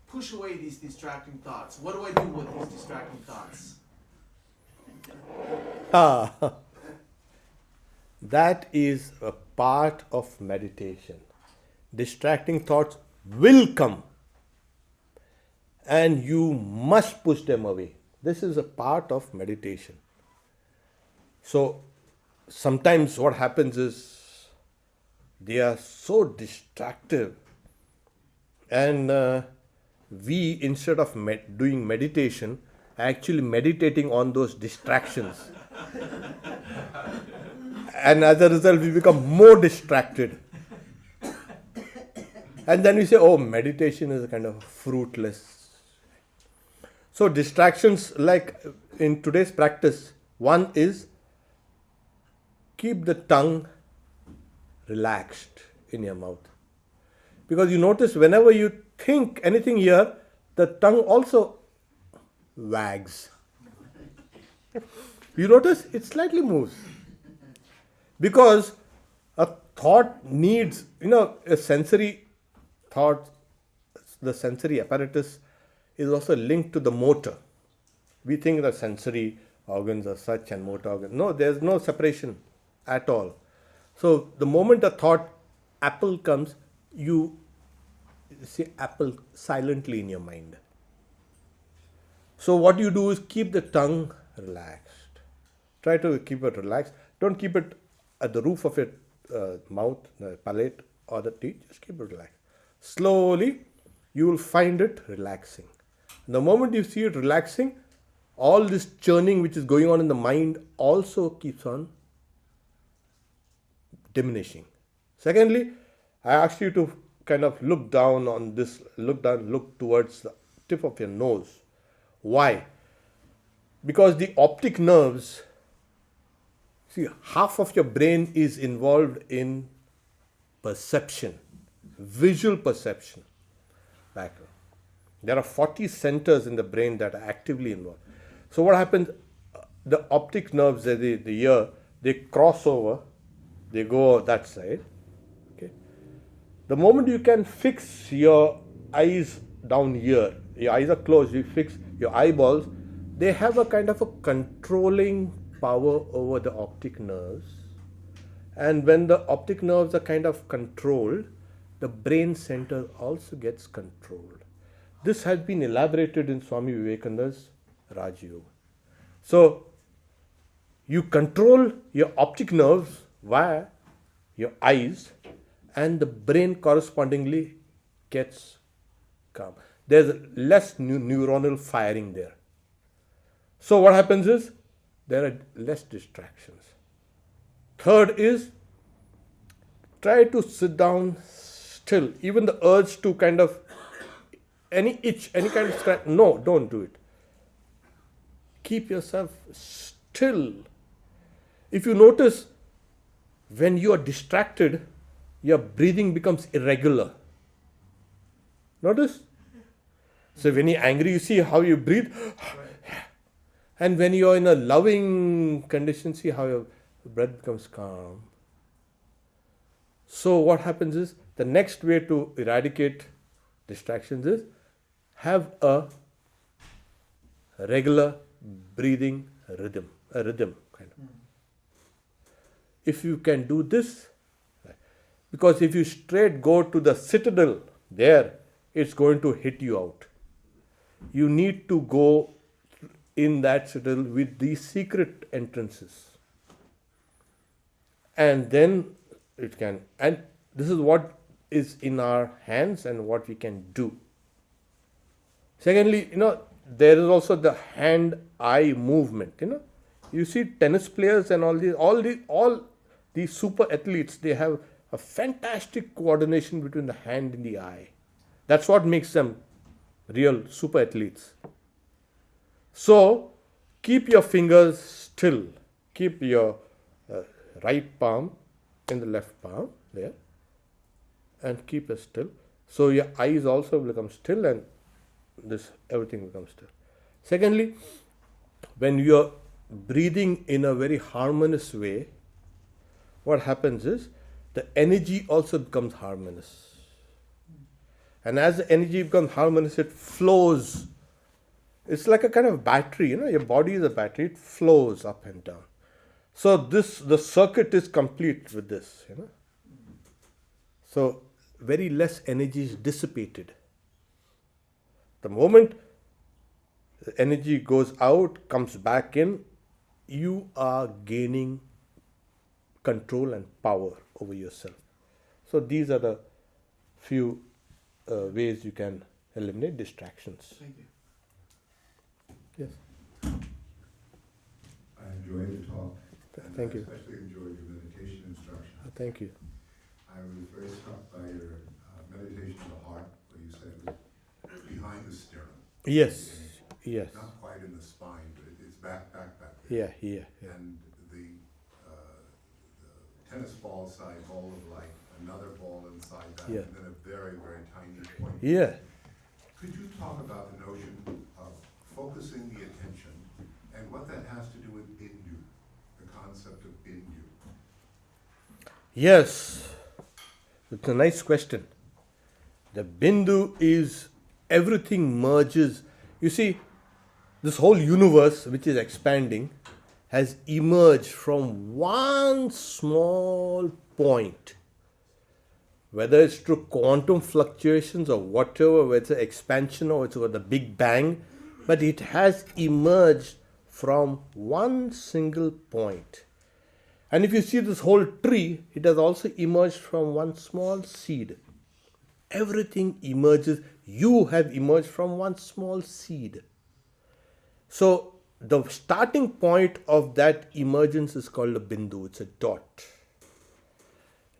push away these distracting thoughts? What do I do with these distracting thoughts? That is a part of meditation. Distracting thoughts will come and you must push them away. This is a part of meditation. So sometimes what happens is they are so distractive, and we, instead of doing meditation, actually meditating on those distractions. And as a result, we become more distracted. And then we say, oh, meditation is a kind of fruitless. So distractions, like in today's practice, one is keep the tongue relaxed in your mouth. Because you notice whenever you think anything here, the tongue also wags. You notice it slightly moves. Because a thought needs, a sensory thought, the sensory apparatus is also linked to the motor. We think that sensory organs are such and motor organs. No, there's no separation at all. So the moment a thought, apple comes, you say apple silently in your mind. So what you do is keep the tongue relaxed. Try to keep it relaxed. Don't keep it at the roof of your mouth, the palate or the teeth. Just keep it relaxed. Slowly, you will find it relaxing. The moment you see it relaxing, all this churning which is going on in the mind also keeps on diminishing. Secondly, I asked you to kind of look towards the tip of your nose. Why? Because the optic nerves, see, half of your brain is involved in perception, visual perception. There are 40 centers in the brain that are actively involved. So what happens, the optic nerves, the ear, they cross over, they go that side. Okay. The moment you can fix your eyes down here, your eyes are closed, you fix your eyeballs, they have a kind of a controlling power over the optic nerves. And when the optic nerves are kind of controlled, the brain center also gets controlled. This has been elaborated in Swami Vivekananda's Raj Yoga. So, you control your optic nerves via your eyes, and the brain correspondingly gets calm. There's less neuronal firing there. So what happens is, there are less distractions. Third is, try to sit down still. Even the urge to kind of, any itch, any kind of scratch, no, don't do it. Keep yourself still. If you notice, when you are distracted, your breathing becomes irregular. Notice? So when you're angry, you see how you breathe. And when you're in a loving condition, see how your breath becomes calm. So what happens is, the next way to eradicate distractions is, have a regular breathing rhythm, a rhythm kind of. If you can do this, because if you straight go to the citadel there, it's going to hit you out. You need to go in that citadel with these secret entrances. And then it can, and this is what is in our hands and what we can do. Secondly, there is also the hand-eye movement. You see tennis players and all these super athletes, they have a fantastic coordination between the hand and the eye. That's what makes them real super athletes. So, keep your fingers still. Keep your right palm in the left palm there, and keep it still. So your eyes also become still, and everything becomes still. Secondly, when you are breathing in a very harmonious way, what happens is, the energy also becomes harmonious. And as the energy becomes harmonious, it flows. It's like a kind of battery, your body is a battery, it flows up and down. So the circuit is complete with this, So very less energy is dissipated. The moment the energy goes out, comes back in, you are gaining control and power over yourself. So these are the few ways you can eliminate distractions. Thank you. Yes. I enjoyed the talk. Thank you. I especially enjoyed your meditation instruction. Thank you. I was very struck by your meditation of the heart, where you said it was behind the sternum. Yes. Yes. Not quite in the spine, but it's back there. Yeah. And the tennis ball side ball of light, another ball inside that, Yeah. and then a very, very tiny point. Yeah. Could you talk about the notion of focusing the attention and what that has to do with bindu, the concept of bindu? Yes. It's a nice question. The bindu is everything merges. You see, this whole universe, which is expanding, has emerged from one small point. Whether it's through quantum fluctuations or whatever, whether it's an expansion or it's the Big Bang, but it has emerged from one single point. And if you see this whole tree, it has also emerged from one small seed. Everything emerges. You have emerged from one small seed. So the starting point of that emergence is called a bindu. It's a dot.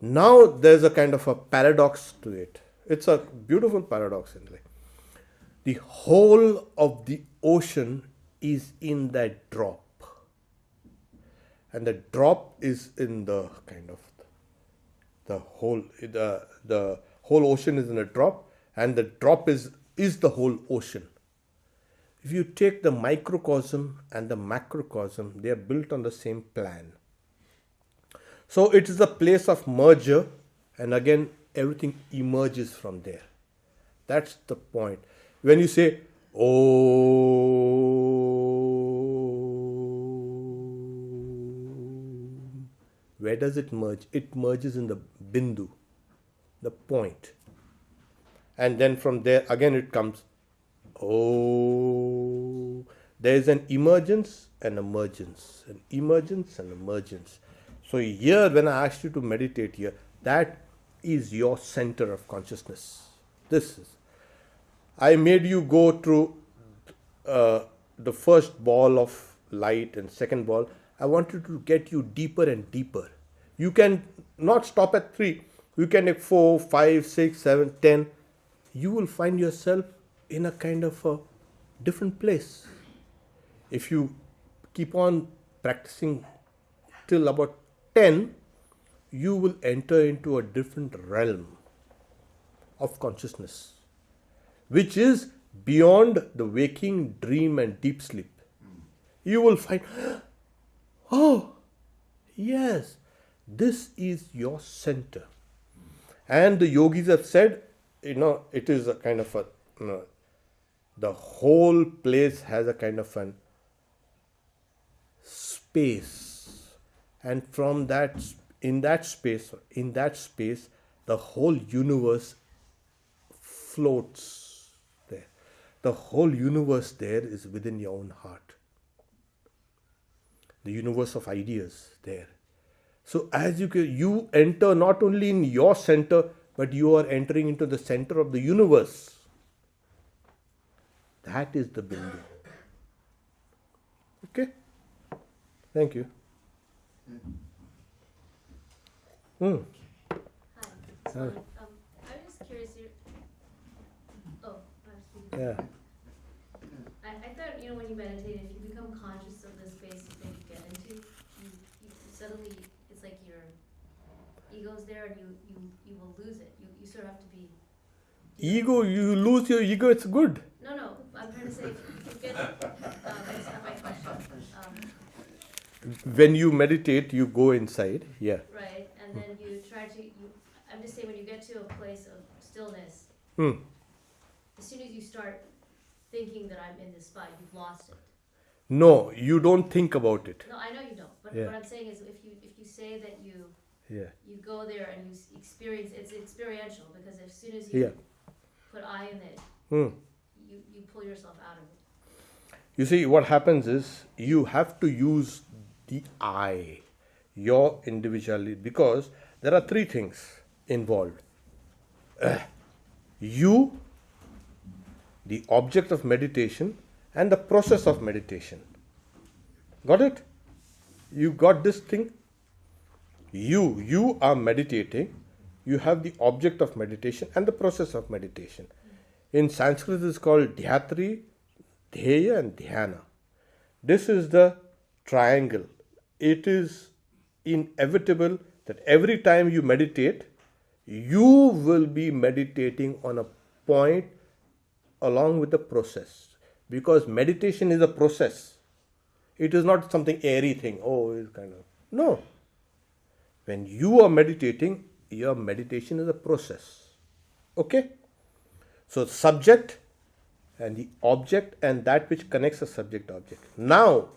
Now there's a kind of a paradox to it. It's a beautiful paradox in a way. The whole of the ocean is in that drop. And the drop is in the kind of the whole ocean is in a drop, and the drop is the whole ocean. If you take the microcosm and the macrocosm, they are built on the same plan. So it is a place of merger, and again everything emerges from there. That's the point. When you say, Om, where does it merge? It merges in the bindu, the point. And then from there again it comes, Oh. There is an emergence and emergence, an emergence and emergence. So here, when I asked you to meditate here, that is your center of consciousness. This is. I made you go through the first ball of light and second ball. I wanted to get you deeper and deeper. You can not stop at 3. You can take 4, 5, 6, 7, 10. You will find yourself in a kind of a different place. If you keep on practicing till about 10, you will enter into a different realm of consciousness, which is beyond the waking, dream and deep sleep. You will find, oh, yes, this is your center. And the yogis have said, it is a kind of a, the whole place has a kind of an space, and from that, in that space, the whole universe floats there. The whole universe there is within your own heart. The universe of ideas there. So as you enter not only in your center, but you are entering into the center of the universe. That is the bindu. Okay? Thank you. Hi. So, I was just curious. Yeah. I thought, when you meditate, if you become conscious of the space that you get into, you suddenly, it's like your ego's there and you will lose it. You sort of have to be... Ego, you lose your ego, it's good. No, I'm trying to say, if you get... that's not my question. When you meditate, you go inside, yeah. Right, and then you try to... I'm just saying, when you get to a place of stillness, as soon as you start thinking that I'm in this spot, you've lost it. No, you don't think about it. No, I know you don't. But Yeah. what I'm saying is, if you say that you go there and you experience, it's experiential, because as soon as you put I in it, you pull yourself out of it. You see, what happens is you have to use the I, your individuality, because there are 3 things involved. You, the object of meditation, and the process of meditation. Got it? You got this thing? You are meditating. You have the object of meditation and the process of meditation. In Sanskrit, it is called Dhyatri, Dheya and Dhyana. This is the triangle. It is inevitable that every time you meditate, you will be meditating on a point along with the process. Because meditation is a process. It is not something airy thing. It's kind of... No. When you are meditating, your meditation is a process. Okay? So subject and the object and that which connects the subject-object. Now,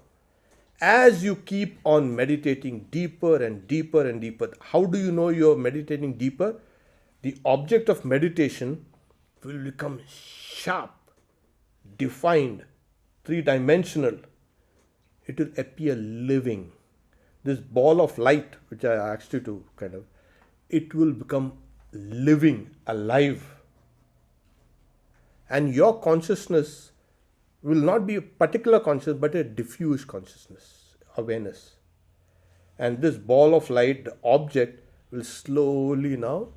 as you keep on meditating deeper and deeper and deeper, how do you know you are meditating deeper? The object of meditation will become sharp, defined, 3-dimensional. It will appear living. This ball of light, which I asked you to it will become living, alive. And your consciousness will not be a particular consciousness, but a diffuse consciousness, awareness. And this ball of light, the object, will slowly now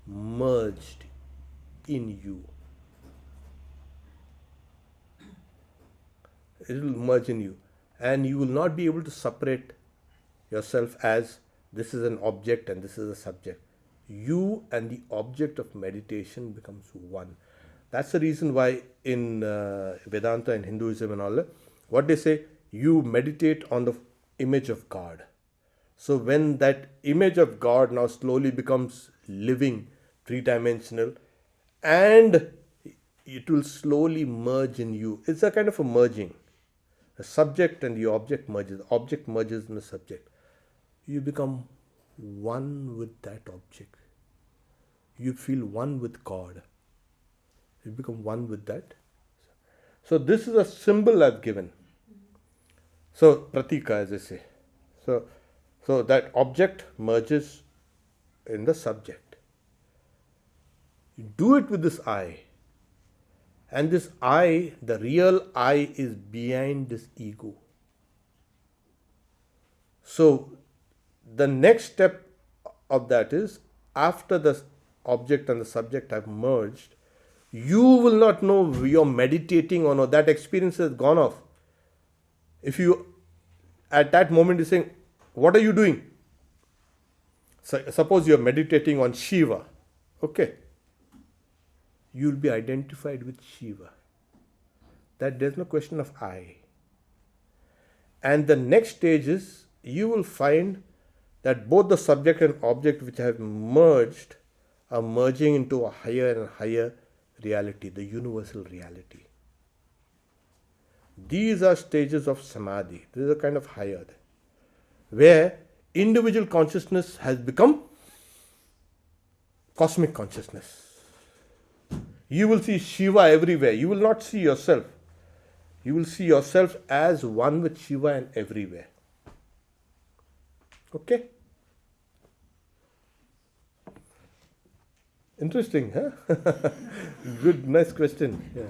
merged in you. It will merge in you. And you will not be able to separate yourself as this is an object and this is a subject. You and the object of meditation becomes one. That's the reason why in Vedanta and Hinduism and all that, what they say, you meditate on the image of God. So when that image of God now slowly becomes living, three-dimensional, and it will slowly merge in you. It's a kind of a merging. The subject and the object merges. The object merges in the subject. You become one with that object. You feel one with God. You become one with that. So this is a symbol I've given. So pratika, as I say. So that object merges in the subject. You do it with this I. And this I, the real I, is behind this ego. So the next step of that is, after the object and the subject have merged, you will not know you're meditating or not. That experience has gone off. If you, at that moment, you're saying, what are you doing? So, suppose you're meditating on Shiva. Okay. You'll be identified with Shiva. That there's no question of I. And the next stage is, you will find that both the subject and object which have merged are merging into a higher and higher reality, the universal reality. These are stages of samadhi. This is a kind of higher, where individual consciousness has become cosmic consciousness. You will see Shiva everywhere. You will not see yourself. You will see yourself as one with Shiva and everywhere. Okay? Interesting, huh? Good, nice question. Yeah.